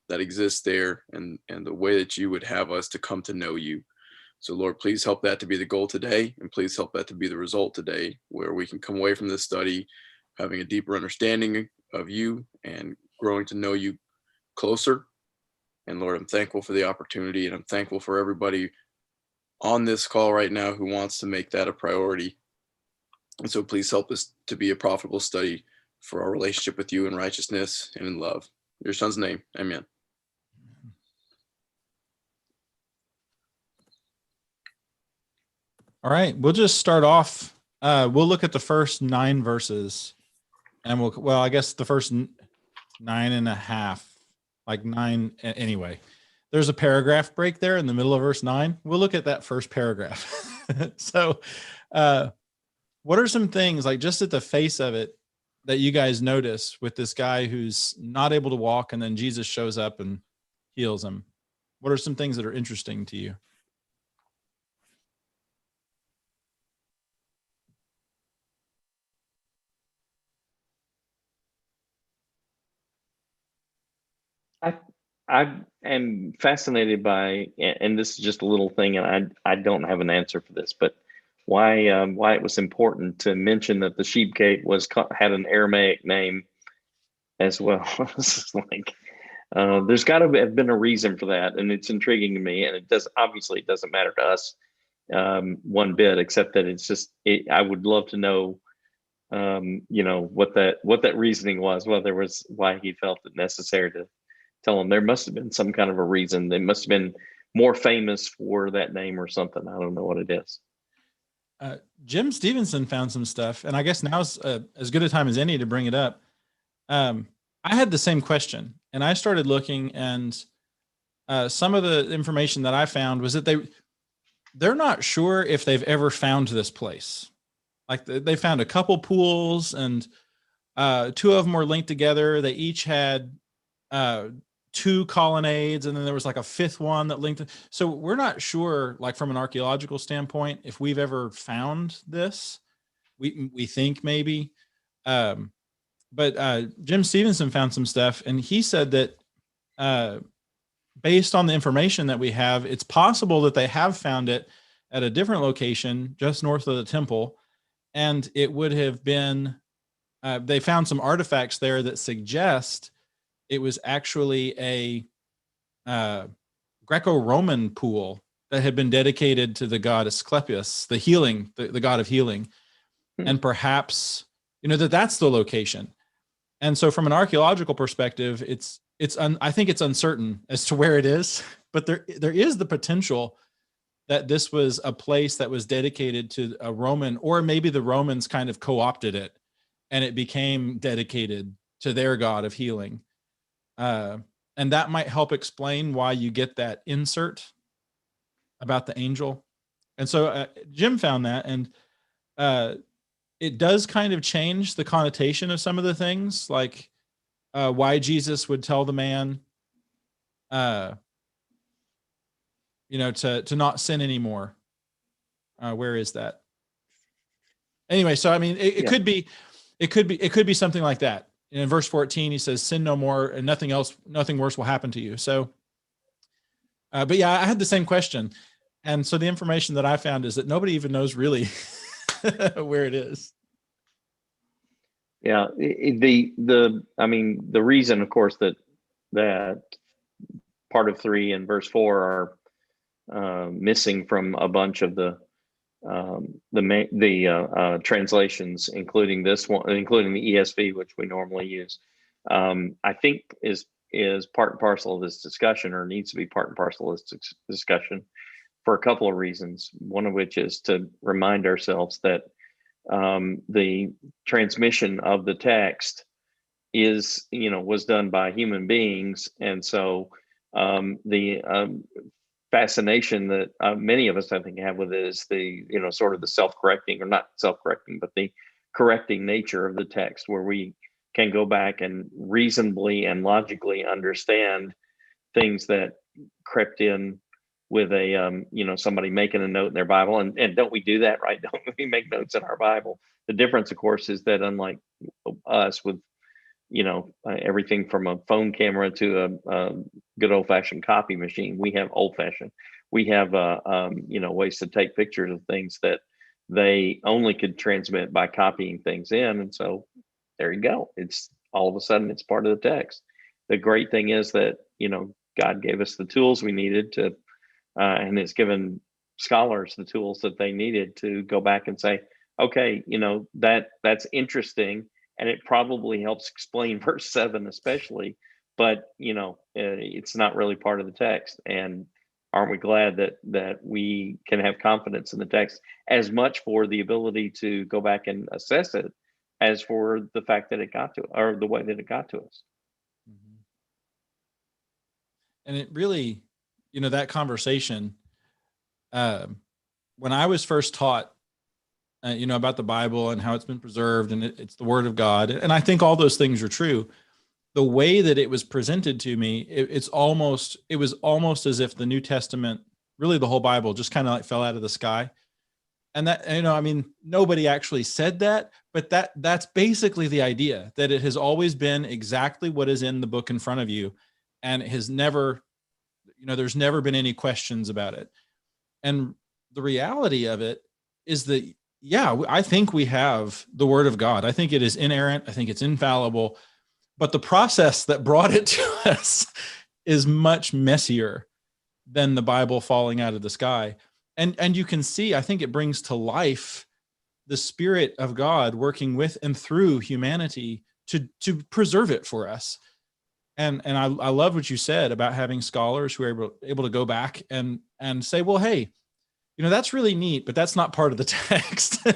that exists there, and the way that you would have us to come to know you. So Lord, please help that to be the goal today, and please help that to be the result today, where we can come away from this study having a deeper understanding of you and growing to know you closer. And Lord, I'm thankful for the opportunity, and I'm thankful for everybody on this call right now who wants to make that a priority. And so please help us to be a profitable study for our relationship with you in righteousness and in love. In your son's name, amen. All right, we'll just start off. We'll look at the first 9 verses, and I guess the first 9.5, like 9 anyway. There's a paragraph break there in the middle of verse 9. We'll look at that first paragraph. So, what are some things, like just at the face of it, that you guys notice with this guy who's not able to walk, and then Jesus shows up and heals him? What are some things that are interesting to you? I am fascinated by, and this is just a little thing, and I don't have an answer for this, but why it was important to mention that the sheep gate had an Aramaic name as well. It's like there's got to have been a reason for that, and it's intriguing to me. And it doesn't matter to us one bit, except that it's just I would love to know, what that reasoning was, why he felt it necessary to tell them. There must have been some kind of a reason. They must have been more famous for that name or something. I don't know what it is. Jim Stevenson found some stuff, and I guess now's as good a time as any to bring it up. I had the same question, and I started looking, and some of the information that I found was that they're not sure if they've ever found this place. Like they found a couple pools, and 2 of them were linked together. They each had 2 colonnades, and then there was like a 5th one that linked. So we're not sure, like from an archaeological standpoint, if we've ever found this. We think maybe, but Jim Stevenson found some stuff, and he said that based on the information that we have, it's possible that they have found it at a different location just north of the temple, and it would have been. They found some artifacts there that suggest it was actually a Greco-Roman pool that had been dedicated to the god Asclepius, the god of healing. And perhaps, that's the location. And so from an archaeological perspective, I think it's uncertain as to where it is, but there is the potential that this was a place that was dedicated to a Roman, or maybe the Romans kind of co-opted it and it became dedicated to their god of healing. And that might help explain why you get that insert about the angel. And so Jim found that, and it does kind of change the connotation of some of the things, like why Jesus would tell the man, to not sin anymore. Where is that? Anyway, so I mean, it could be something like that. In verse 14, he says, "Sin no more, and nothing worse will happen to you." So, but yeah, I had the same question, and so the information that I found is that nobody even knows really where it is. Yeah, the reason, of course, that part of 3 and verse 4 are missing from a bunch of the translations, including this one, including the ESV, which we normally use, I think is part and parcel of this discussion, or needs to be part and parcel of this discussion, for a couple of reasons. One of which is to remind ourselves that the transmission of the text was done by human beings, and so the fascination that many of us, I think, have with it is the sort of the self-correcting, or not self-correcting, but the correcting nature of the text, where we can go back and reasonably and logically understand things that crept in with a somebody making a note in their Bible. And don't we do that, right? Don't we make notes in our Bible? The difference, of course, is that unlike us with everything from a phone camera to a good old fashioned copy machine. We have old fashioned. We have ways to take pictures of things that they only could transmit by copying things in, and so there you go. It's all of a sudden it's part of the text. The great thing is that God gave us the tools we needed to, and it's given scholars the tools that they needed to go back and say, okay, that's interesting, and it probably helps explain verse 7 especially, but it's not really part of the text. And aren't we glad that we can have confidence in the text as much for the ability to go back and assess it as for the fact that it got to, or the way that it got to us. Mhm. And it really, that conversation, when I was first taught, about the Bible and how it's been preserved and it's the Word of God, and I think all those things are true. The way that it was presented to me, it was almost as if the New Testament, really the whole Bible, just kind of like fell out of the sky. And that, nobody actually said that, but that's basically the idea, that it has always been exactly what is in the book in front of you. And it has never, there's never been any questions about it. And the reality of it is that, yeah, I think we have the Word of God. I think it is inerrant. I think it's infallible. But the process that brought it to us is much messier than the Bible falling out of the sky. And you can see, I think it brings to life the Spirit of God working with and through humanity to preserve it for us. And I love what you said about having scholars who are able to go back and say, well, hey, that's really neat, but that's not part of the text.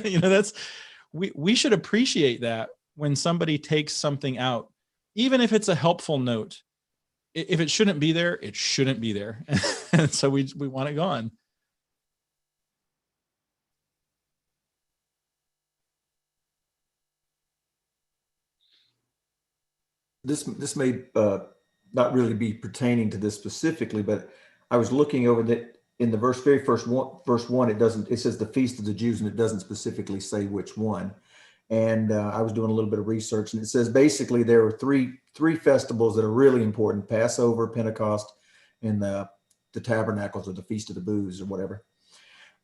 We should appreciate that when somebody takes something out, even if it's a helpful note. If it shouldn't be there, it shouldn't be there. And so we want it gone. This may not really be pertaining to this specifically, but I was looking over that in the very first one, verse 1, it says the Feast of the Jews, and it doesn't specifically say which one. And I was doing a little bit of research, and it says basically there are three festivals that are really important: Passover, Pentecost, and the Tabernacles, or the Feast of the Booths, or whatever.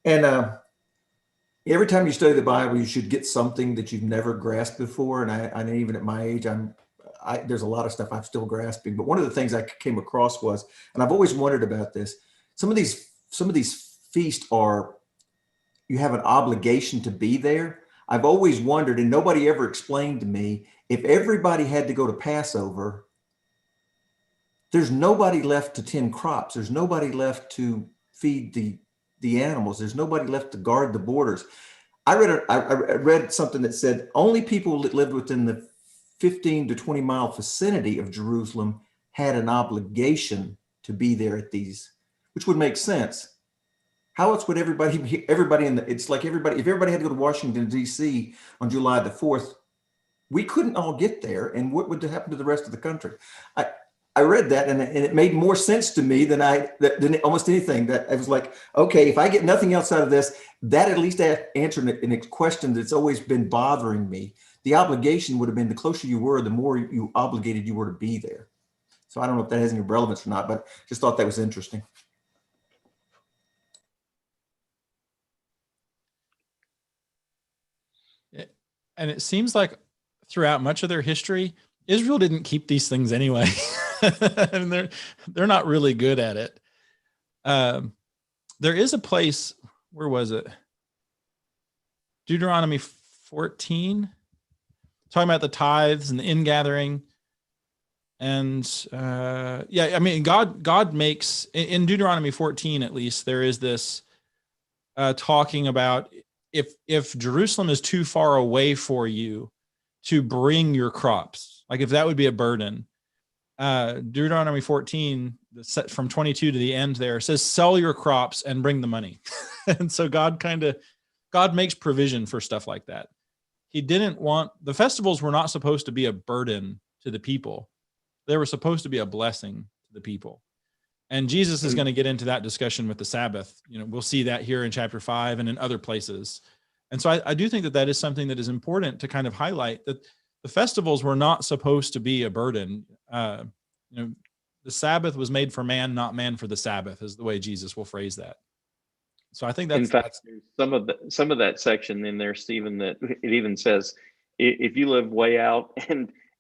And every time you study the Bible, you should get something that you've never grasped before. And I even at my age, there's a lot of stuff I'm still grasping. But one of the things I came across was, and I've always wondered about this, some of these feasts you have an obligation to be there. I've always wondered, and nobody ever explained to me, if everybody had to go to Passover, there's nobody left to tend crops. There's nobody left to feed the animals. There's nobody left to guard the borders. I read something that said only people that lived within the 15 to 20 mile vicinity of Jerusalem had an obligation to be there at these, which would make sense. How else would everybody it's like everybody, if everybody had to go to Washington, D.C. on July the 4th, we couldn't all get there. And what would happen to the rest of the country? I read that, and it made more sense to me than almost anything. That I was like, okay, if I get nothing else out of this, that at least answered a question that's always been bothering me. The obligation would have been, the closer you were, the more you obligated you were to be there. So I don't know if that has any relevance or not, but just thought that was interesting. And it seems like throughout much of their history, Israel didn't keep these things anyway. And they're not really good at it. There is a place, where was it? Deuteronomy 14, talking about the tithes and the ingathering. And God makes, in Deuteronomy 14, at least, there is this talking about if Jerusalem is too far away for you to bring your crops, like if that would be a burden, Deuteronomy 14, from 22 to the end there, says, sell your crops and bring the money. And so God makes provision for stuff like that. He didn't want, the festivals were not supposed to be a burden to the people. They were supposed to be a blessing to the people. And Jesus is going to get into that discussion with the Sabbath. We'll see that here in chapter 5 and in other places. And so I do think that is something that is important to kind of highlight, that the festivals were not supposed to be a burden. The Sabbath was made for man, not man for the Sabbath, is the way Jesus will phrase that. So I think In that's fact, there's some of that section in there, Stephen, that it even says if you live way out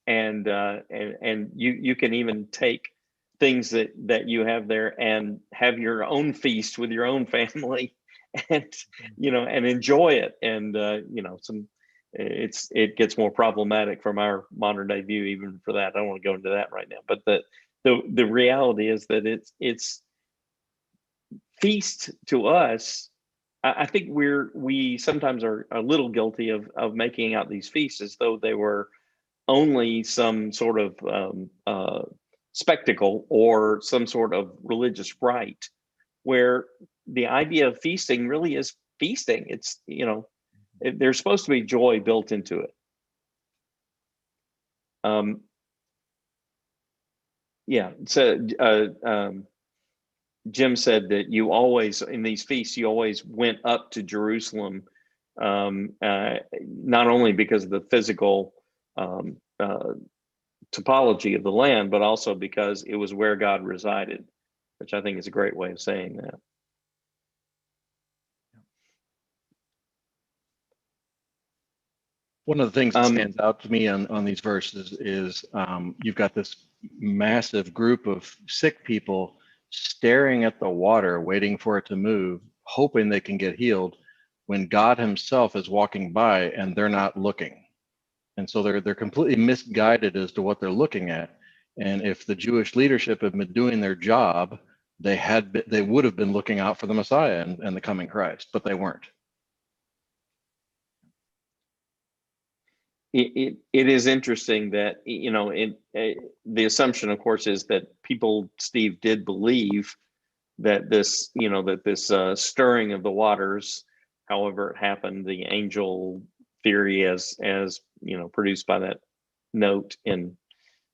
and you can even take things that you have there and have your own feast with your own family and and enjoy it. And it gets more problematic from our modern day view even for that. I don't want to go into that right now, but the reality is that it's feast to us. I think we sometimes are a little guilty of making out these feasts as though they were only some sort of spectacle or some sort of religious rite, where the idea of feasting really is feasting. It's there's supposed to be joy built into it. So Jim said that you always, in these feasts, you always went up to Jerusalem, not only because of the physical topology of the land, but also because it was where God resided, which I think is a great way of saying that. One of the things that stands out to me on these verses is you've got this massive group of sick people staring at the water, waiting for it to move, hoping they can get healed, when God himself is walking by and they're not looking. And so they're completely misguided as to what they're looking at. And if the Jewish leadership had been doing their job, they would have been looking out for the Messiah and the coming Christ, but they weren't. It is interesting that the assumption, of course, is that people, Steve, did believe that this stirring of the waters, however it happened, the angel theory as produced by that note in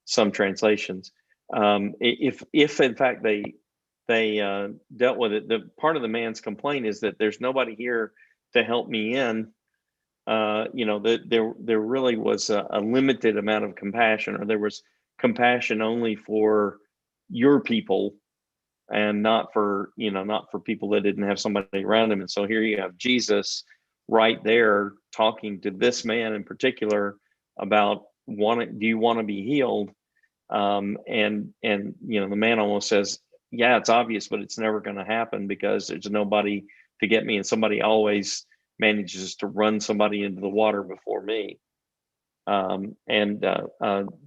some translations, if in fact they dealt with it, the part of the man's complaint is that there's nobody here to help me in. That there really was a limited amount of compassion, or there was compassion only for your people and not for people that didn't have somebody around them. And so here you have Jesus right there talking to this man in particular about do you want to be healed? And the man almost says, yeah, it's obvious, but it's never going to happen because there's nobody to get me, and somebody always manages to run somebody into the water before me.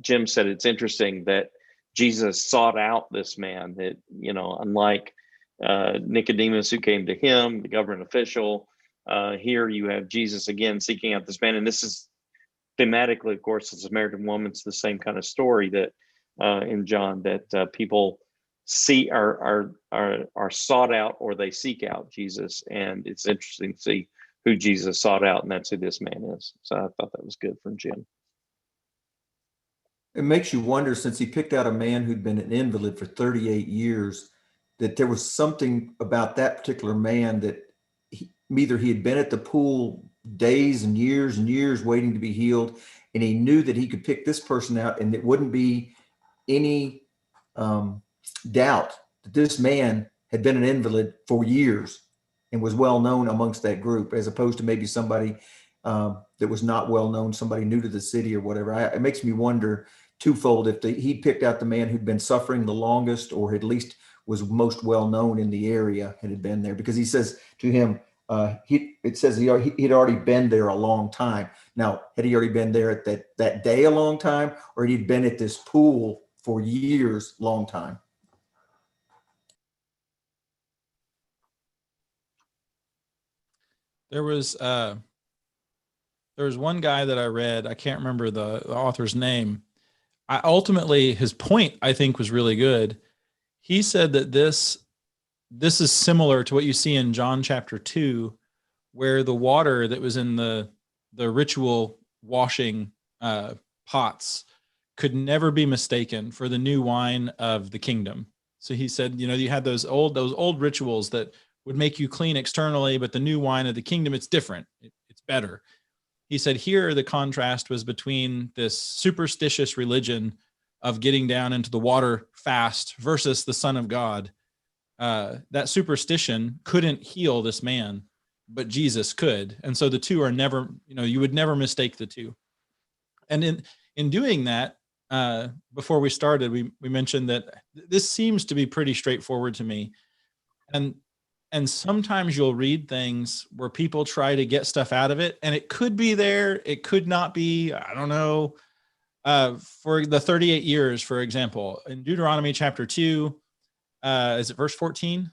Jim said it's interesting that Jesus sought out this man, that unlike Nicodemus, who came to him, the government official, here you have Jesus again seeking out this man. And this is thematically, of course, the Samaritan woman's the same kind of story that in John, that people are sought out, or they seek out Jesus. And it's interesting to see who Jesus sought out, and that's who this man is. So I thought that was good from Jim. It makes you wonder, since he picked out a man who'd been an invalid for 38 years, that there was something about that particular man that either he had been at the pool days and years waiting to be healed, and he knew that he could pick this person out and it wouldn't be any doubt that this man had been an invalid for years and was well known amongst that group, as opposed to maybe somebody that was not well known, somebody new to the city or whatever. It makes me wonder twofold if he picked out the man who'd been suffering the longest, or at least was most well known in the area and had been there, because he says to him, it says he'd already been there a long time. Now, had he already been there at that day a long time, or he'd been at this pool for years, long time? There was one guy that I read, I can't remember the author's name. Ultimately, his point, I think, was really good. He said that this is similar to what you see in John chapter 2, where the water that was in the ritual washing pots could never be mistaken for the new wine of the kingdom. So he said, you had those old rituals that would make you clean externally, but the new wine of the kingdom, it's different. It's better. he said here the contrast was between this superstitious religion of getting down into the water fast versus the Son of God. That superstition couldn't heal this man, but Jesus could. And so the two are never, you would never mistake the two. And in doing that, before we started, we mentioned that this seems to be pretty straightforward to me. And sometimes you'll read things where people try to get stuff out of it, and it could be there, it could not be, I don't know. For the 38 years, for example, in Deuteronomy chapter 2, is it verse 14?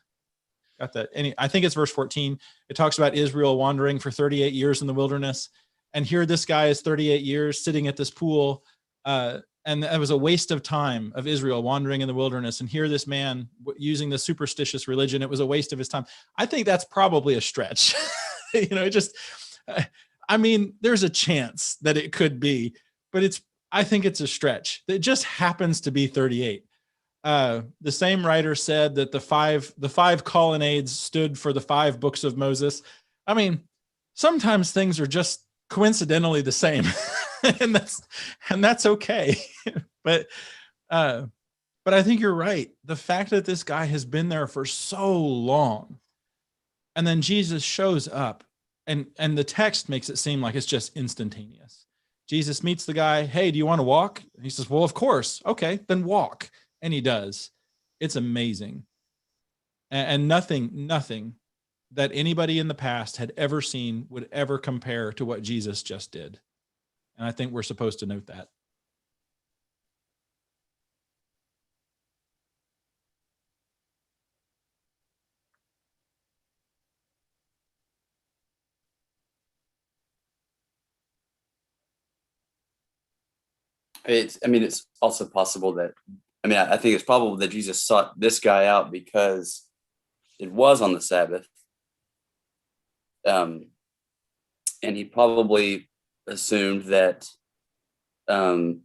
Got that? I think it's verse 14. It talks about Israel wandering for 38 years in the wilderness. And here this guy is 38 years sitting at this pool. And it was a waste of time of Israel wandering in the wilderness. And here this man using the superstitious religion, it was a waste of his time. I think that's probably a stretch. There's a chance that it could be, but I think it's a stretch. It just happens to be 38. The same writer said that the five colonnades stood for the 5 books of Moses. Sometimes things are just coincidentally the same. and that's okay. But I think you're right. The fact that this guy has been there for so long, and then Jesus shows up, and the text makes it seem like it's just instantaneous. Jesus meets the guy. Hey, do you want to walk? And he says, well, of course. Okay, then walk. And he does. It's amazing. And nothing that anybody in the past had ever seen would ever compare to what Jesus just did. And I think we're supposed to note that. It's also possible that, I think it's probable that Jesus sought this guy out because it was on the Sabbath. And he probably assumed that the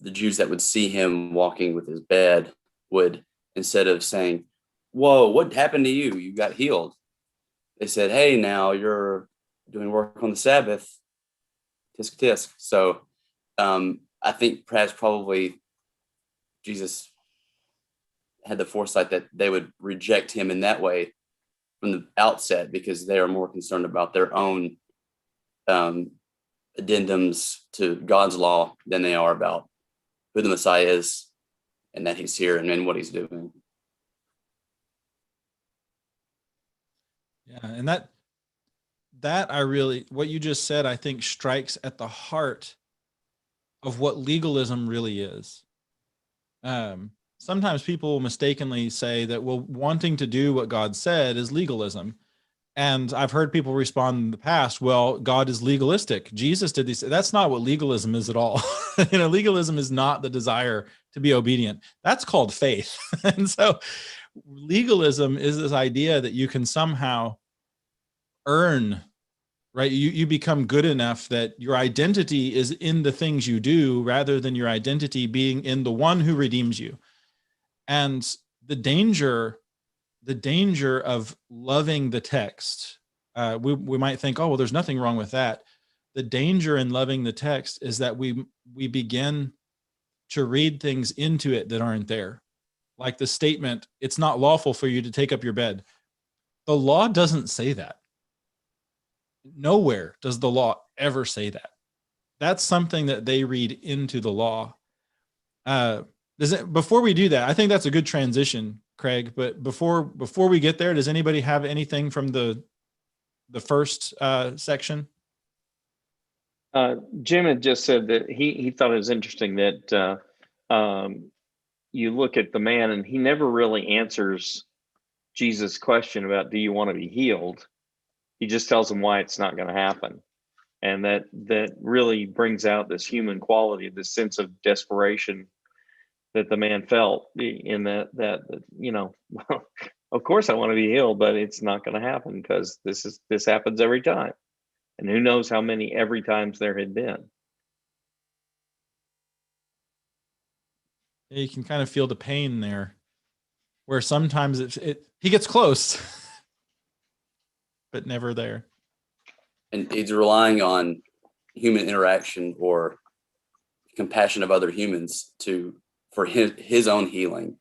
Jews that would see him walking with his bed would, instead of saying, whoa, what happened to you? You got healed. They said, hey, now you're doing work on the Sabbath. Tisk tisk. So I think perhaps probably Jesus had the foresight that they would reject him in that way from the outset, because they are more concerned about their own addendums to God's law than they are about who the Messiah is and that he's here and what he's doing. Yeah, and what you just said, I think strikes at the heart of what legalism really is. Sometimes people mistakenly say that, well, wanting to do what God said is legalism. And I've heard people respond in the past, well, God is legalistic. Jesus did these. That's not what legalism is at all. Legalism is not the desire to be obedient. That's called faith. And so legalism is this idea that you can somehow earn, right? You become good enough that your identity is in the things you do rather than your identity being in the one who redeems you. And the danger of loving the text, we might think, oh, well, there's nothing wrong with that. The danger in loving the text is that we begin to read things into it that aren't there. Like the statement, it's not lawful for you to take up your bed. The law doesn't say that. Nowhere does the law ever say that. That's something that they read into the law. Before we do that, I think that's a good transition, Craig. But before we get there, does anybody have anything from the first section? Jim had just said that he thought it was interesting that you look at the man and he never really answers Jesus' question about, do you want to be healed? He just tells him why it's not going to happen. And that really brings out this human quality, this sense of desperation that the man felt in that of course I want to be healed, but it's not going to happen because this happens every time. And who knows how many every times there had been. You can kind of feel the pain there, where sometimes he gets close, but never there. And he's relying on human interaction or compassion of other humans for his own healing,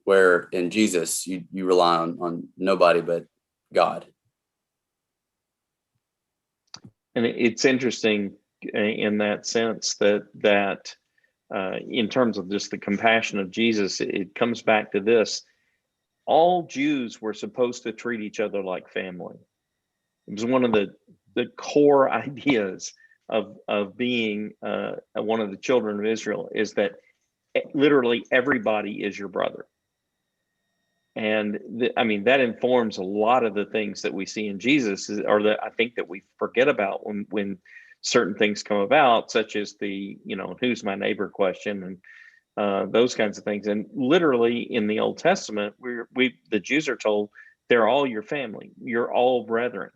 where in Jesus you rely on nobody but God. And it's interesting in that sense that in terms of just the compassion of Jesus, it comes back to this: all Jews were supposed to treat each other like family. It was one of the core ideas of being one of the children of Israel, is that literally everybody is your brother. And I mean, that informs a lot of the things that we see in Jesus, or that I think that we forget about when certain things come about, such as the, who's my neighbor question, and those kinds of things. And literally in the Old Testament, the Jews are told they're all your family, you're all brethren.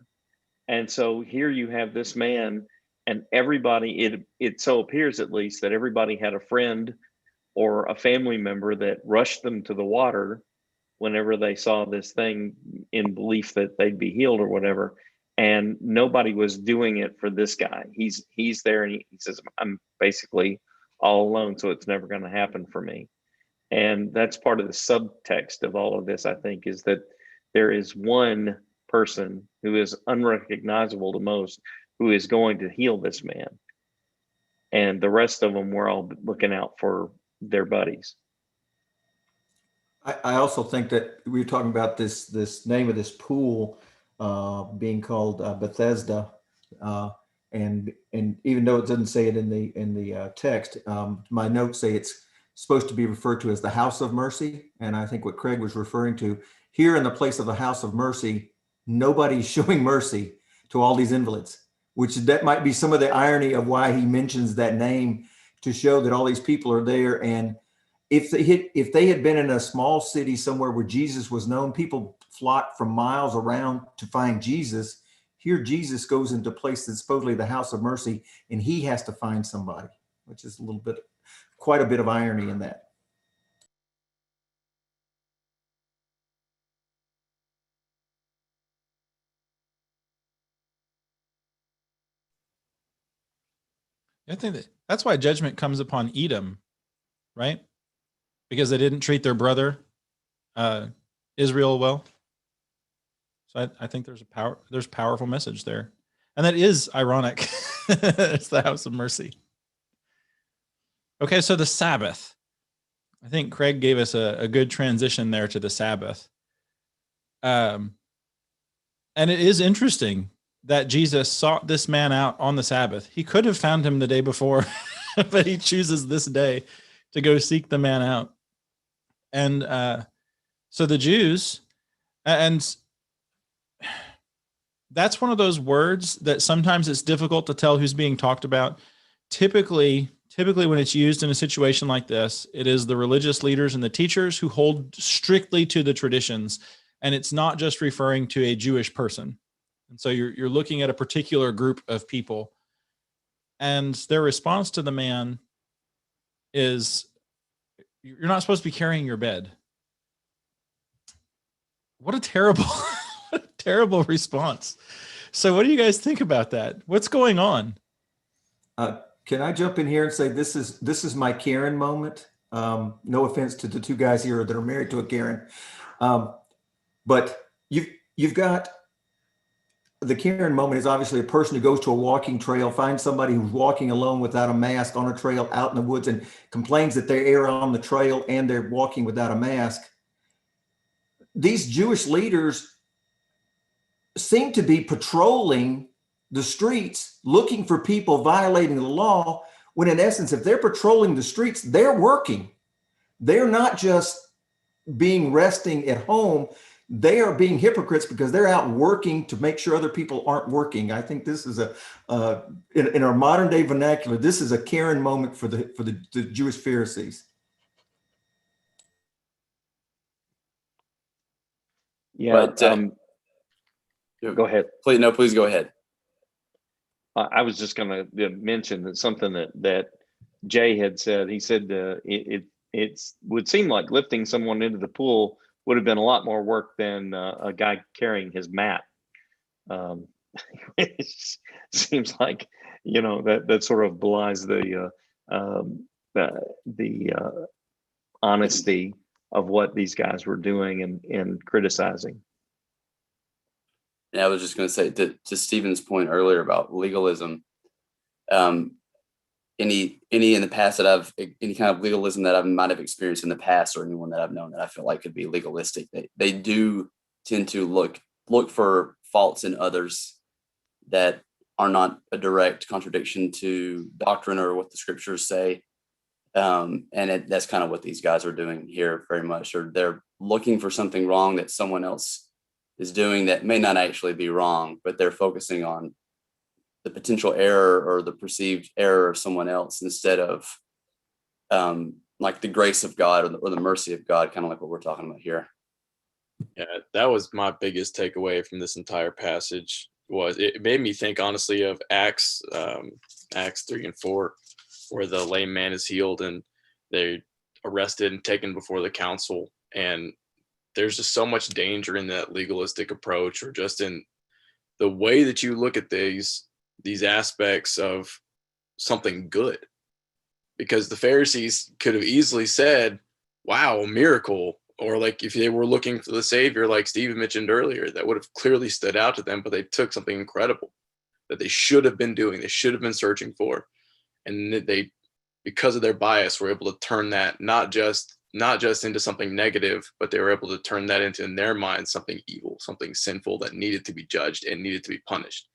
And so here you have this man, and everybody, it so appears at least, that everybody had a friend or a family member that rushed them to the water whenever they saw this thing, in belief that they'd be healed or whatever. And nobody was doing it for this guy. He's there, and he says, I'm basically all alone, so it's never going to happen for me. And that's part of the subtext of all of this, I think, is that there is one person who is unrecognizable to most, who is going to heal this man. And the rest of them were all looking out for their buddies. I also think that we were talking about this name of this pool being called Bethesda, and even though it doesn't say it in the text, my notes say it's supposed to be referred to as the house of mercy. And I think what Craig was referring to here, in the place of the house of mercy, nobody's showing mercy to all these invalids, which that might be some of the irony of why he mentions that name, to show that all these people are there. And if they had been in a small city somewhere where Jesus was known, people flocked from miles around to find Jesus. Here, Jesus goes into a place that's supposedly the house of mercy, and he has to find somebody, which is quite a bit of irony in that. I think that's why judgment comes upon Edom, right? Because they didn't treat their brother Israel well. So I think there's powerful message there, and that is ironic. It's the house of mercy. Okay, so the Sabbath. I think Craig gave us a good transition there to the Sabbath. And it is interesting that Jesus sought this man out on the Sabbath. He could have found him the day before, but he chooses this day to go seek the man out. And so the Jews, and that's one of those words that sometimes it's difficult to tell who's being talked about. Typically when it's used in a situation like this, it is the religious leaders and the teachers who hold strictly to the traditions, and it's not just referring to a Jewish person. And so you're looking at a particular group of people, and their response to the man is, you're not supposed to be carrying your bed. What a terrible response. So what do you guys think about that? What's going on? Can I jump in here and say this is my Karen moment? No offense to the two guys here that are married to a Karen, but you've got the Karen moment is obviously a person who goes to a walking trail, finds somebody who's walking alone without a mask on a trail out in the woods, and complains that they're on the trail and they're walking without a mask. These Jewish leaders seem to be patrolling the streets looking for people violating the law, when in essence, if they're patrolling the streets, they're working. They're not just resting at home. They are being hypocrites because they're out working to make sure other people aren't working. I think this is in our modern day vernacular, this is a Karen moment for the Jewish Pharisees. Yeah. But go ahead. Please go ahead. I was just going to mention that something that Jay had said. He said it would seem like lifting someone into the pool would have been a lot more work than a guy carrying his mat. It seems like, that sort of belies the honesty of what these guys were doing and criticizing. And I was just going to say to Stephen's point earlier about legalism. Any in the past that any kind of legalism that I might have experienced in the past, or anyone that I've known that I feel like could be legalistic, they do tend to look for faults in others that are not a direct contradiction to doctrine or what the scriptures say. That's kind of what these guys are doing here very much, or they're looking for something wrong that someone else is doing that may not actually be wrong, but they're focusing on the potential error or the perceived error of someone else instead of like the grace of God or the mercy of God, kind of like what we're talking about here. Yeah, that was my biggest takeaway from this entire passage. Was it made me think honestly of Acts 3 and 4, where the lame man is healed and they're arrested and taken before the council. And there's just so much danger in that legalistic approach, or just in the way that you look at these aspects of something good. Because the Pharisees could have easily said, wow, a miracle. Or like if they were looking for the Savior, like Stephen mentioned earlier, that would have clearly stood out to them, but they took something incredible that they should have been doing, they should have been searching for. And they, because of their bias, were able to turn that not just into something negative, but they were able to turn that into, in their minds, something evil, something sinful that needed to be judged and needed to be punished.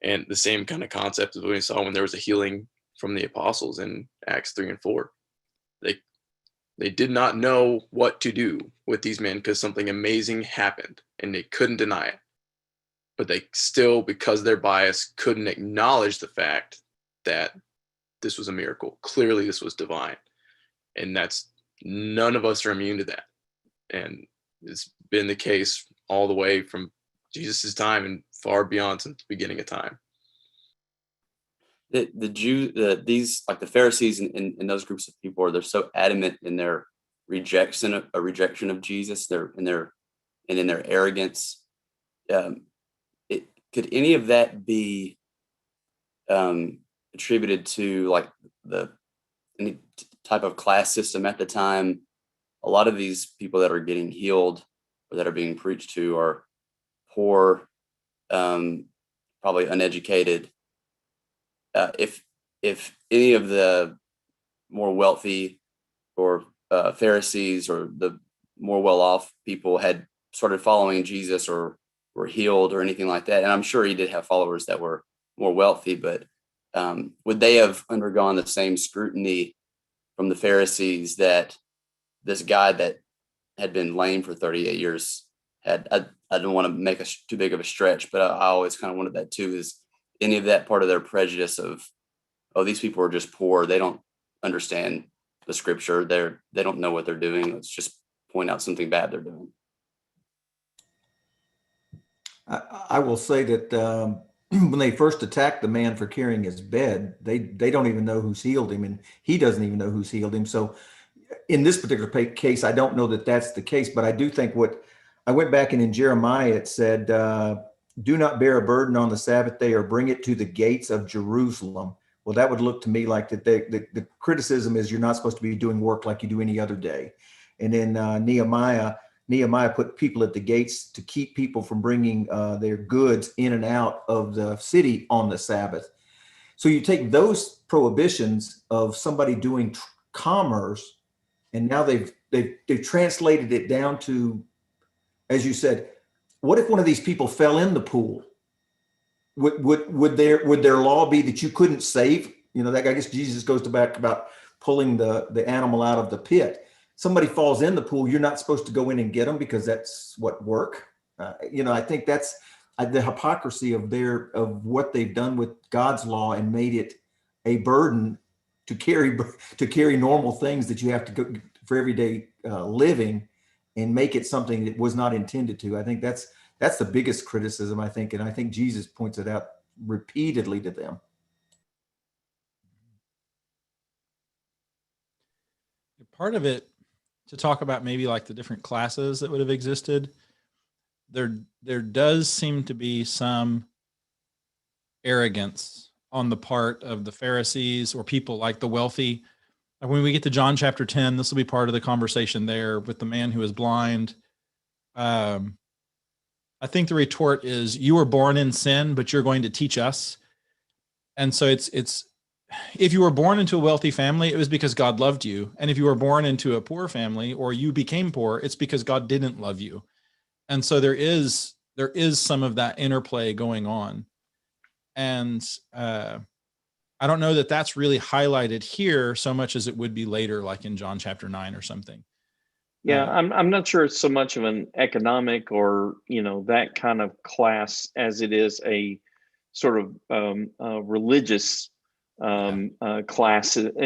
And the same kind of concept as we saw when there was a healing from the apostles in Acts 3 and 4. They did not know what to do with these men because something amazing happened and they couldn't deny it. But they still, because of their bias, couldn't acknowledge the fact that this was a miracle. Clearly, this was divine. And none of us are immune to that. And it's been the case all the way from Jesus' time and far beyond since the beginning of time. The Jews, these, like the Pharisees and those groups of people, they're so adamant in their rejection of Jesus, in their arrogance. Could any of that be attributed to like any type of class system at the time? A lot of these people that are getting healed or that are being preached to are poor, probably uneducated. If any of the more wealthy or Pharisees or the more well-off people had started following Jesus or were healed or anything like that, and I'm sure he did have followers that were more wealthy, but would they have undergone the same scrutiny from the Pharisees that this guy that had been lame for 38 years had? I don't want to make too big of a stretch, but I always kind of wanted that too. Is any of that part of their prejudice of, oh, these people are just poor, they don't understand the scripture, they don't know what they're doing, let's just point out something bad they're doing? I will say that when they first attacked the man for carrying his bed, they don't even know who's healed him, and he doesn't even know who's healed him. So in this particular case, I don't know that that's the case, but I do think what I went back and in Jeremiah, it said, do not bear a burden on the Sabbath day or bring it to the gates of Jerusalem. Well, that would look to me like that the criticism is you're not supposed to be doing work like you do any other day. And then Nehemiah put people at the gates to keep people from bringing their goods in and out of the city on the Sabbath. So you take those prohibitions of somebody doing commerce, and now they've translated it down to, as you said, what if one of these people fell in the pool? Would their law be that you couldn't save? That, I guess Jesus goes back about pulling the animal out of the pit. Somebody falls in the pool, you're not supposed to go in and get them because that's what work. I think that's the hypocrisy of what they've done with God's law and made it a burden to carry normal things that you have to go for everyday living, and make it something that was not intended to. I think that's the biggest criticism, I think, and I think Jesus points it out repeatedly to them. Part of it, to talk about maybe like the different classes that would have existed, there does seem to be some arrogance on the part of the Pharisees or people like the wealthy. When we get to John chapter 10, this will be part of the conversation there with the man who is blind. I think the retort is, you were born in sin, but you're going to teach us. And so it's if you were born into a wealthy family, it was because God loved you. And if you were born into a poor family or you became poor, it's because God didn't love you. And so there is some of that interplay going on. And I don't know that that's really highlighted here so much as it would be later, like in John chapter 9 or something. Yeah, I'm not sure it's so much of an economic or, that kind of class as it is a sort of religious classism,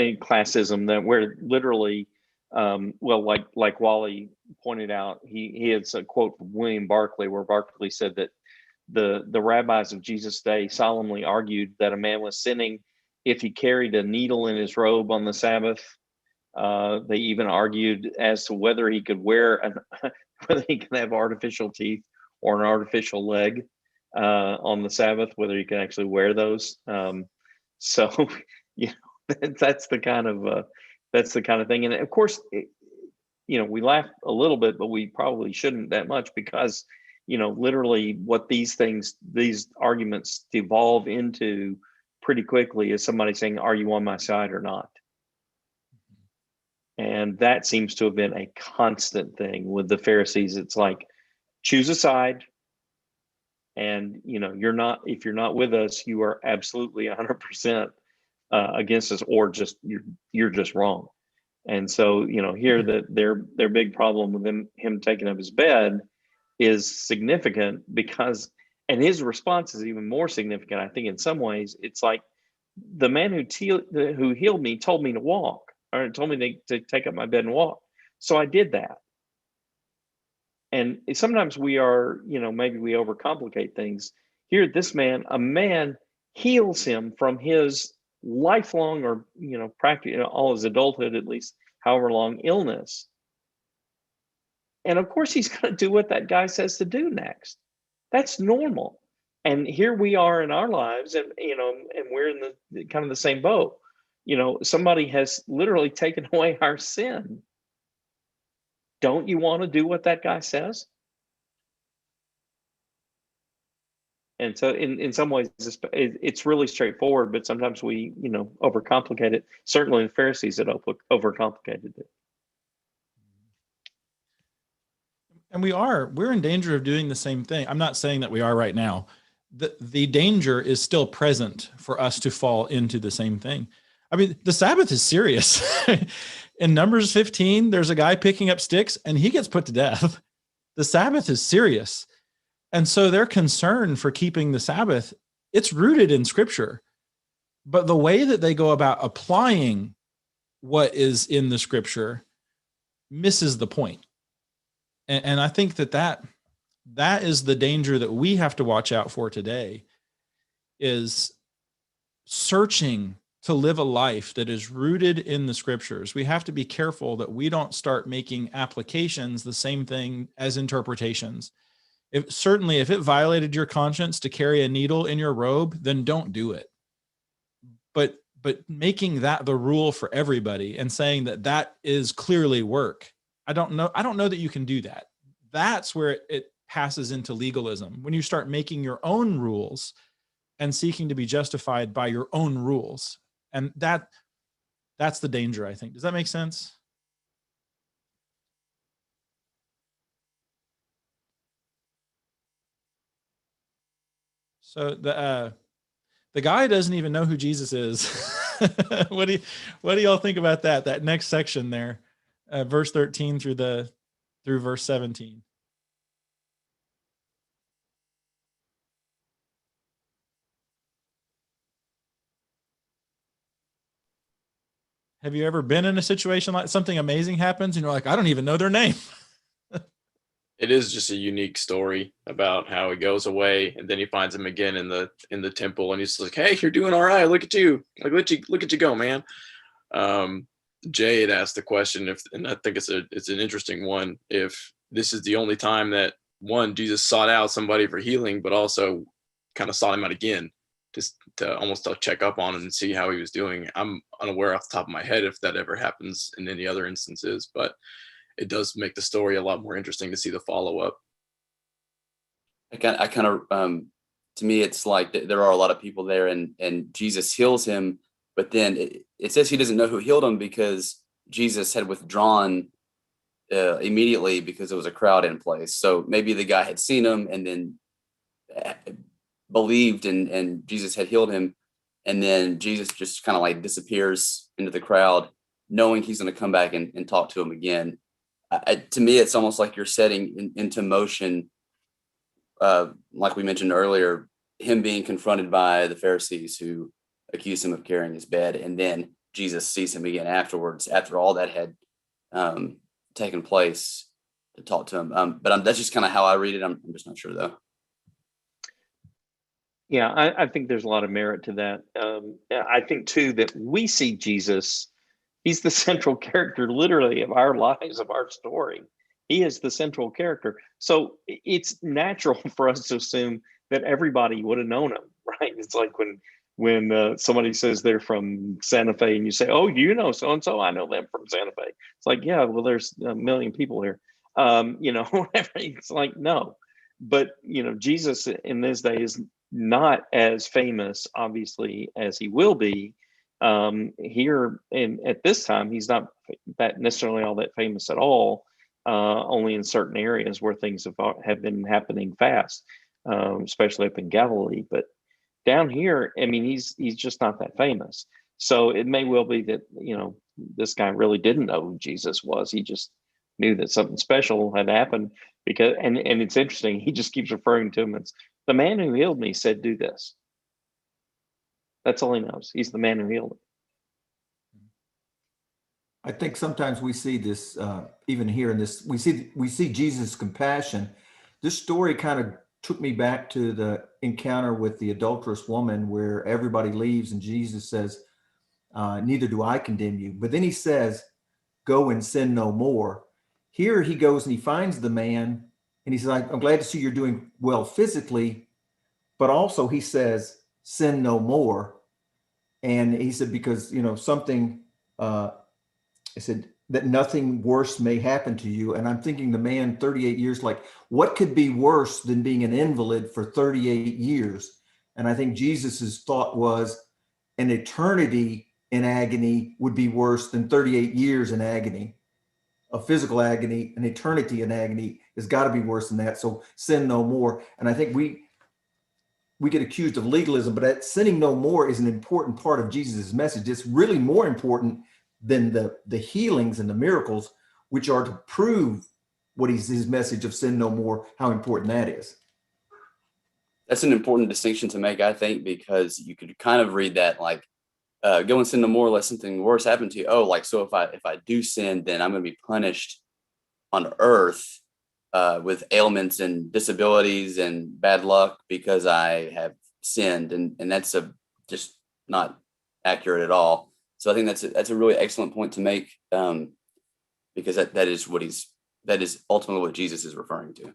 that where literally, like Wally pointed out, he had a quote from William Barclay where Barclay said that the rabbis of Jesus' day solemnly argued that a man was sinning if he carried a needle in his robe on the Sabbath. They even argued as to whether he could whether he can have artificial teeth or an artificial leg on the Sabbath, whether he can actually wear those. So, that's the kind of thing. And of course, we laugh a little bit, but we probably shouldn't that much, because, literally what these arguments devolve into pretty quickly is somebody saying, are you on my side or not? And that seems to have been a constant thing with the Pharisees. It's like, choose a side, and if you're not with us, you are absolutely 100% against us, or just you're just wrong. And so here that their big problem with him taking up his bed is significant, because, and his response is even more significant, I think, in some ways. It's like, the man who healed me told me to walk, or told me to take up my bed and walk. So I did that. And sometimes we are, maybe we overcomplicate things. Here, a man heals him from his lifelong, or, practically all his adulthood, at least, however long, illness. And of course, he's going to do what that guy says to do next. That's normal. And here we are in our lives, and, and we're in the kind of the same boat. Somebody has literally taken away our sin. Don't you want to do what that guy says? And so in some ways, it's really straightforward, but sometimes we, overcomplicate it. Certainly the Pharisees had overcomplicated it. And we're in danger of doing the same thing. I'm not saying that we are right now. The danger is still present for us to fall into the same thing. I mean, the Sabbath is serious. In Numbers 15, there's a guy picking up sticks and he gets put to death. The Sabbath is serious. And so their concern for keeping the Sabbath, it's rooted in Scripture. But the way that they go about applying what is in the Scripture misses the point. And I think that is the danger that we have to watch out for today, is searching to live a life that is rooted in the Scriptures. We have to be careful that we don't start making applications the same thing as interpretations. If it violated your conscience to carry a needle in your robe, then don't do it. But making that the rule for everybody and saying that is clearly work, I don't know that you can do that. That's where it passes into legalism, when you start making your own rules and seeking to be justified by your own rules. And that's the danger, I think. Does that make sense? So the guy doesn't even know who Jesus is. What do y'all think about that next section there, verse 13 through verse 17? Have you ever been in a situation like something amazing happens and you're like, I don't even know their name? It is just a unique story about how he goes away and then he finds him again in the temple, and he's like, hey, you're doing all right. Look at you. Like, look at you go, man. Jay had asked the question, and I think it's an interesting one, if this is the only time that, one, Jesus sought out somebody for healing, but also kind of sought him out again just to almost to check up on him and see how he was doing. I'm unaware off the top of my head if that ever happens in any other instances, but it does make the story a lot more interesting to see the follow up. I kind of, to me, it's like there are a lot of people there, and Jesus heals him, but then it says he doesn't know who healed him because Jesus had withdrawn immediately because there was a crowd in place. So maybe the guy had seen him and then believed, and Jesus had healed him, and then Jesus just kind of like disappears into the crowd, knowing he's going to come back and talk to him again. To me, it's almost like you're setting into motion, like we mentioned earlier, him being confronted by the Pharisees who accused him of carrying his bed, and then Jesus sees him again afterwards, after all that had taken place, to talk to him. But that's just kind of how I read it. I'm just not sure though. Yeah, I think there's a lot of merit to that. I think too that we see Jesus, he's the central character literally of our lives, of our story. He is the central character. So it's natural for us to assume that everybody would have known him, right? It's like when somebody says they're from Santa Fe and you say, oh, you know so-and-so, I know them from Santa Fe. It's like, yeah, well, there's a million people here. Whatever. It's like, no. But, Jesus in this day is not as famous, obviously, as he will be here. And at this time, he's not that necessarily all that famous at all, only in certain areas where things have been happening fast, especially up in Galilee. But down here, I mean, he's just not that famous. So it may well be that, this guy really didn't know who Jesus was. He just knew that something special had happened because, and it's interesting, he just keeps referring to him as the man who healed me said, do this. That's all he knows. He's the man who healed him. I think sometimes we see this, even here in this, we see Jesus' compassion. This story kind of took me back to the encounter with the adulterous woman where everybody leaves and Jesus says, neither do I condemn you. But then he says, go and sin no more. Here he goes and he finds the man and he says, I'm glad to see you're doing well physically, but also he says, sin no more. And he said, because, something, I said, that nothing worse may happen to you. And I'm thinking the man, 38 years, like, what could be worse than being an invalid for 38 years? And I think Jesus's thought was an eternity in agony would be worse than 38 years in agony. A physical agony, an eternity in agony has got to be worse than that. So sin no more. And I think we get accused of legalism, but that sinning no more is an important part of Jesus's message. It's really more important than the healings and the miracles, which are to prove what his message of sin no more, how important that is. That's an important distinction to make, I think, because you could kind of read that like, go and sin no more, let something worse happen to you. Oh, like, so if I do sin, then I'm going to be punished on earth with ailments and disabilities and bad luck because I have sinned, and that's just not accurate at all. So I think that's a really excellent point to make, because that is ultimately what Jesus is referring to.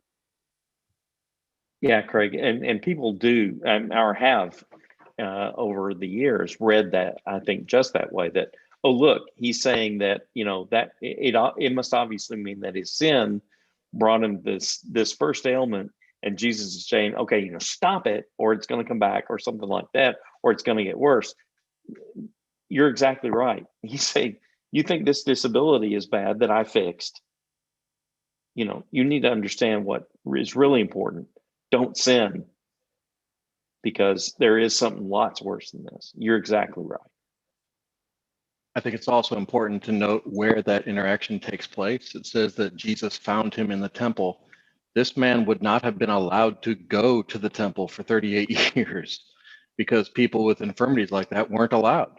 Yeah, Craig, and people do or have over the years read that, I think, just that way, that, oh, look, he's saying that, that it must obviously mean that his sin brought him this first ailment, and Jesus is saying, okay, stop it, or it's going to come back, or something like that, or it's going to get worse. You're exactly right. He's saying, you think this disability is bad that I fixed? You need to understand what is really important. Don't sin, because there is something lots worse than this. You're exactly right. I think it's also important to note where that interaction takes place. It says that Jesus found him in the temple. This man would not have been allowed to go to the temple for 38 years because people with infirmities like that weren't allowed.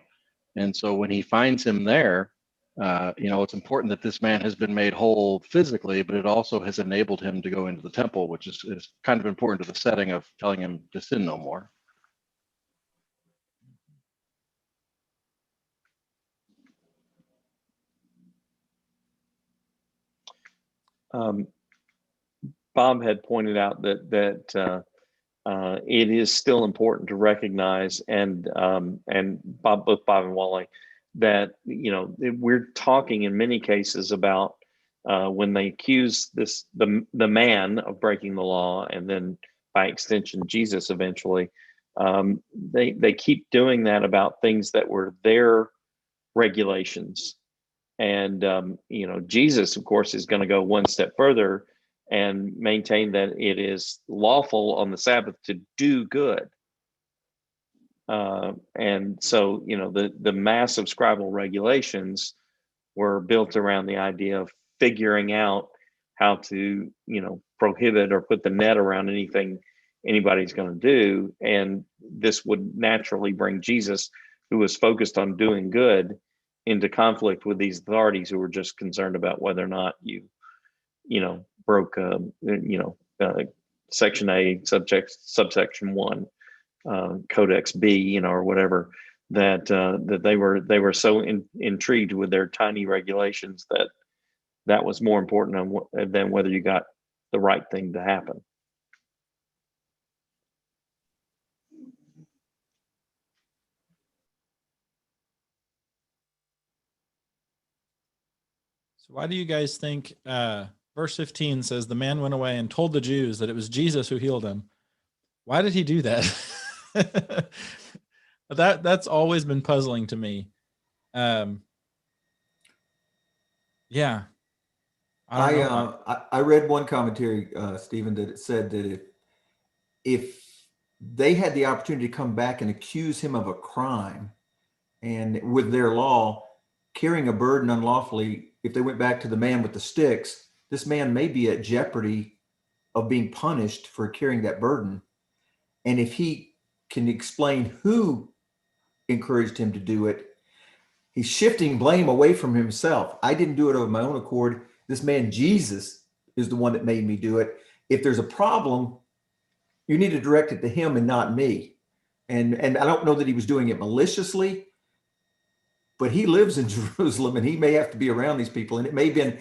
And so when he finds him there, it's important that this man has been made whole physically, but it also has enabled him to go into the temple, which is kind of important to the setting of telling him to sin no more. Bob had pointed out that it is still important to recognize, and both Bob and Wally, that we're talking in many cases about when they accuse the man of breaking the law, and then by extension Jesus eventually, they keep doing that about things that were their regulations. And Jesus, of course, is going to go one step further and maintain that it is lawful on the Sabbath to do good. And so, the massive scribal regulations were built around the idea of figuring out how to, prohibit or put the net around anything anybody's going to do. And this would naturally bring Jesus, who was focused on doing good, into conflict with these authorities who were just concerned about whether or not you broke, Section A, subsection 1, Codex B, or whatever, that they were so intrigued with their tiny regulations that was more important than whether you got the right thing to happen. So why do you guys think verse 15 says the man went away and told the Jews that it was Jesus who healed him? Why did he do that? That's always been puzzling to me. Yeah. I don't know. I read one commentary, Stephen, that it said that if they had the opportunity to come back and accuse him of a crime, and with their law, carrying a burden unlawfully, if they went back to the man with the sticks, this man may be at jeopardy of being punished for carrying that burden. And if he can explain who encouraged him to do it, he's shifting blame away from himself. I didn't do it of my own accord. This man, Jesus, is the one that made me do it. If there's a problem, you need to direct it to him and not me. And I don't know that he was doing it maliciously, but he lives in Jerusalem and he may have to be around these people. And it may have been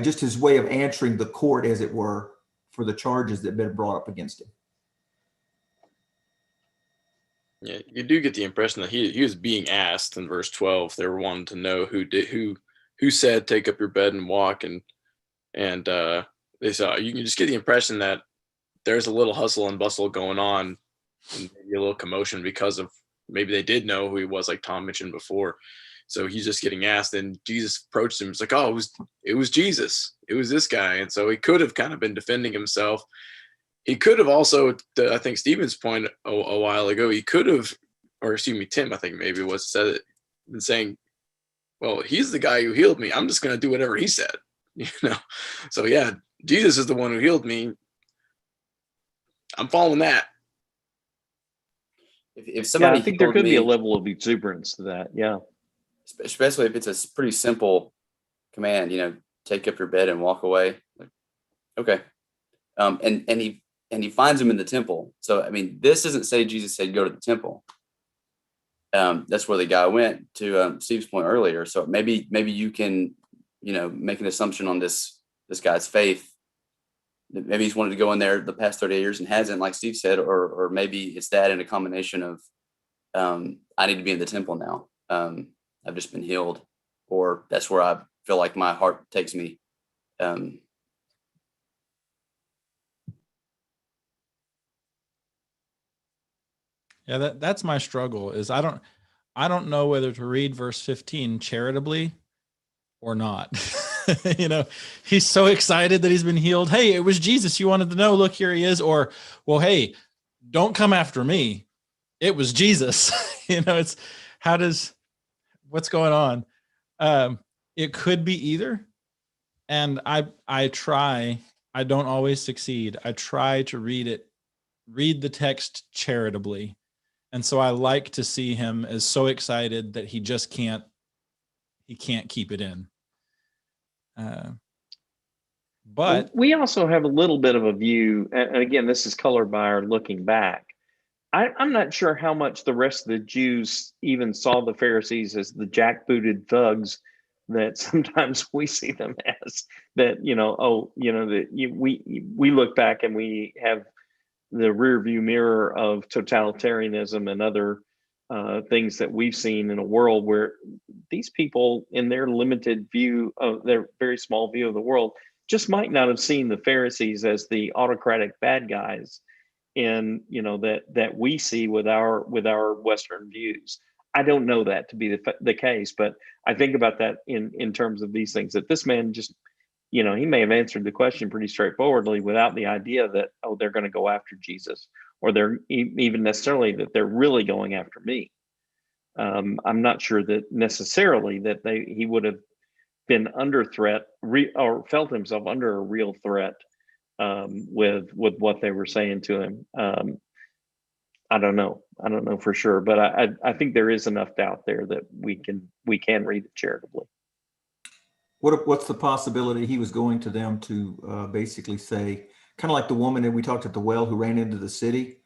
just his way of answering the court, as it were, for the charges that have been brought up against him. Yeah, you do get the impression that he was being asked in verse 12. They were wanting to know who said, "Take up your bed and walk," and they saw. You can just get the impression that there's a little hustle and bustle going on, and maybe a little commotion because of maybe they did know who he was, like Tom mentioned before. So he's just getting asked, and Jesus approached him. It's like, oh, it was Jesus. It was this guy, and so he could have kind of been defending himself. He could have also, I think Stephen's point a while ago, he could have, or excuse me, Tim, I think maybe was said it, been saying, well, he's the guy who healed me. I'm just going to do whatever he said, So yeah, Jesus is the one who healed me. I'm following that. If somebody, I think there could be a level of exuberance to that. Yeah, especially if it's a pretty simple command. Take up your bed and walk away. Like, okay, and he finds him in the temple. So I mean, this doesn't say Jesus said go to the temple. That's where the guy went, to Steve's point earlier. So maybe you can make an assumption on this guy's faith. Maybe he's wanted to go in there the past 30 years and hasn't, like Steve said, or maybe it's that in a combination of I need to be in the temple now. I've just been healed, or that's where I feel like my heart takes me. Yeah, that's my struggle. Is I don't know whether to read verse 15 charitably or not. He's so excited that he's been healed. Hey, it was Jesus you wanted to know. Look, here he is. Or, well, hey, don't come after me. It was Jesus. It's what's going on? It could be either. And I try. I don't always succeed. I try to read the text charitably. And so I like to see him as so excited that he just can't keep it in. But we also have a little bit of a view, and again, this is colored by our looking back. I'm not sure how much the rest of the Jews even saw the Pharisees as the jackbooted thugs that sometimes we see them as. That we look back and we have rear view mirror of totalitarianism and other things that we've seen in a world where these people, in their limited view of their very small view of the world, just might not have seen the Pharisees as the autocratic bad guys in, that we see with our Western views. I don't know that to be the case, but I think about that in terms of these things, that this man just, he may have answered the question pretty straightforwardly without the idea that, oh, they're going to go after Jesus, or they're even necessarily that they're really going after me. I'm not sure that necessarily that he would have been under threat or felt himself under a real threat with what they were saying to him. I don't know for sure, but I think there is enough doubt there that we can read it charitably. What's the possibility he was going to them to basically say, kind of like the woman that we talked at the well who ran into the city?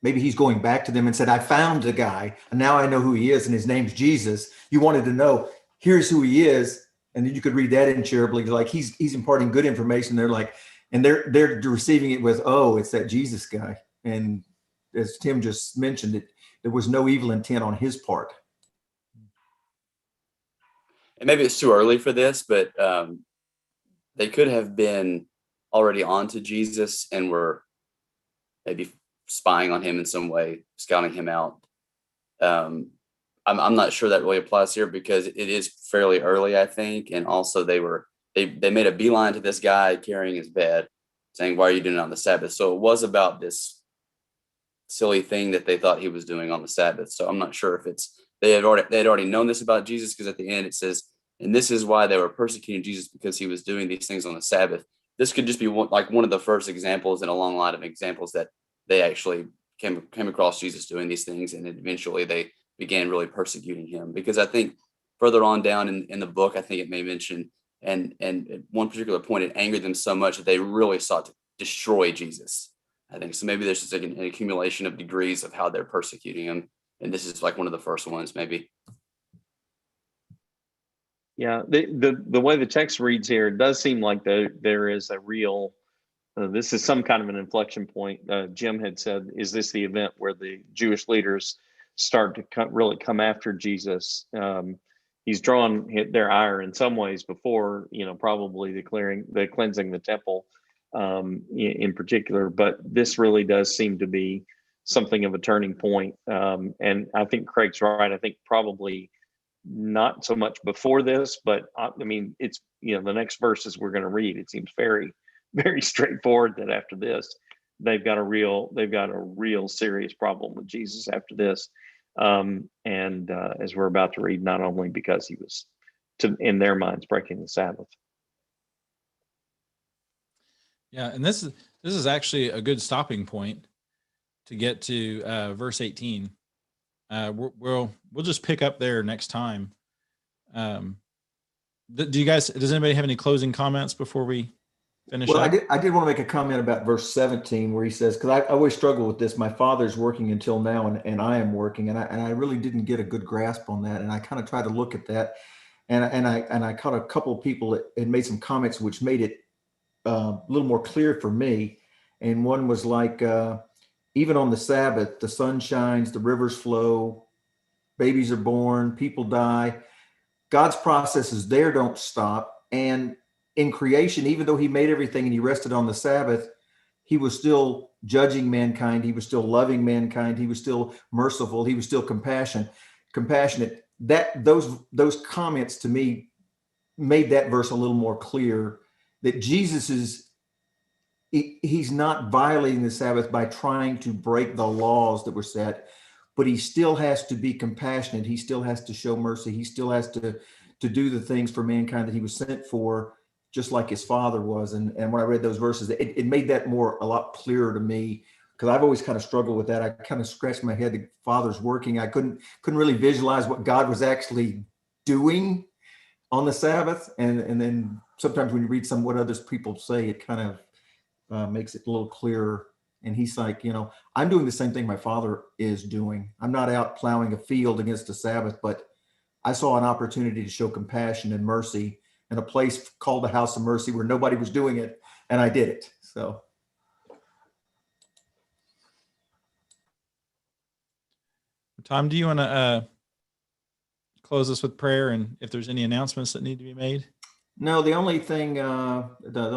Maybe he's going back to them and said, I found the guy, and now I know who he is, and his name's Jesus. You wanted to know, here's who he is. And then you could read that in charitably, like he's imparting good information. They're like, and they're receiving it with, oh, it's that Jesus guy. And as Tim just mentioned, there was no evil intent on his part. And maybe it's too early for this, but they could have been already on to Jesus and were maybe spying on him in some way, scouting him out. I'm not sure that really applies here because it is fairly early, I think. And also they made a beeline to this guy carrying his bed, saying, why are you doing it on the Sabbath? So it was about this silly thing that they thought he was doing on the Sabbath. So I'm not sure if they had already known this about Jesus, because at the end it says, and this is why they were persecuting Jesus, because he was doing these things on the Sabbath. This could just be one of the first examples in a long line of examples that they actually came across Jesus doing these things, and eventually they began really persecuting him. Because I think further on down in the book, I think it may mention, and at one particular point, it angered them so much that they really sought to destroy Jesus. I think so. Maybe there's just like an accumulation of degrees of how they're persecuting him, and this is like one of the first ones, maybe. Yeah, the way the text reads here, it does seem like there is a real. This is some kind of an inflection point. Jim had said, "Is this the event where the Jewish leaders start to really come after Jesus?" He's drawn their ire in some ways before, probably the cleansing the temple in particular. But this really does seem to be something of a turning point. And I think Craig's right. I think probably not so much before this, but I mean, it's, the next verses we're going to read, it seems very, very straightforward that after this, they've got a real serious problem with Jesus after this. And as we're about to read, not only because he was, in their minds, breaking the Sabbath. Yeah, and this is actually a good stopping point to get to verse 18. We'll just pick up there next time. Does anybody have any closing comments before we finish up? I did want to make a comment about verse 17 where he says, because I always struggle with this. My father's working until now, and I am working, and I really didn't get a good grasp on that. And I kind of tried to look at that, and I caught a couple of people that had made some comments which made it a little more clear for me. And one was like, even on the Sabbath, the sun shines, the rivers flow, babies are born, people die. God's processes there don't stop. And in creation, even though he made everything and he rested on the Sabbath, he was still judging mankind. He was still loving mankind. He was still merciful. He was still compassionate. Those comments to me made that verse a little more clear, that he's not violating the Sabbath by trying to break the laws that were set, but he still has to be compassionate. He still has to show mercy. He still has to do the things for mankind that he was sent for, just like his father was. And when I read those verses, it made that a lot clearer to me, because I've always kind of struggled with that. I kind of scratched my head. The Father's working. I couldn't really visualize what God was actually doing on the Sabbath. And then sometimes when you read what others people say, it kind of makes it a little clearer. And he's like, I'm doing the same thing my father is doing. I'm not out plowing a field against the Sabbath, but I saw an opportunity to show compassion and mercy in a place called the House of Mercy where nobody was doing it, and I did it. So, Tom, do you want to close us with prayer, and if there's any announcements that need to be made? No, the only thing, the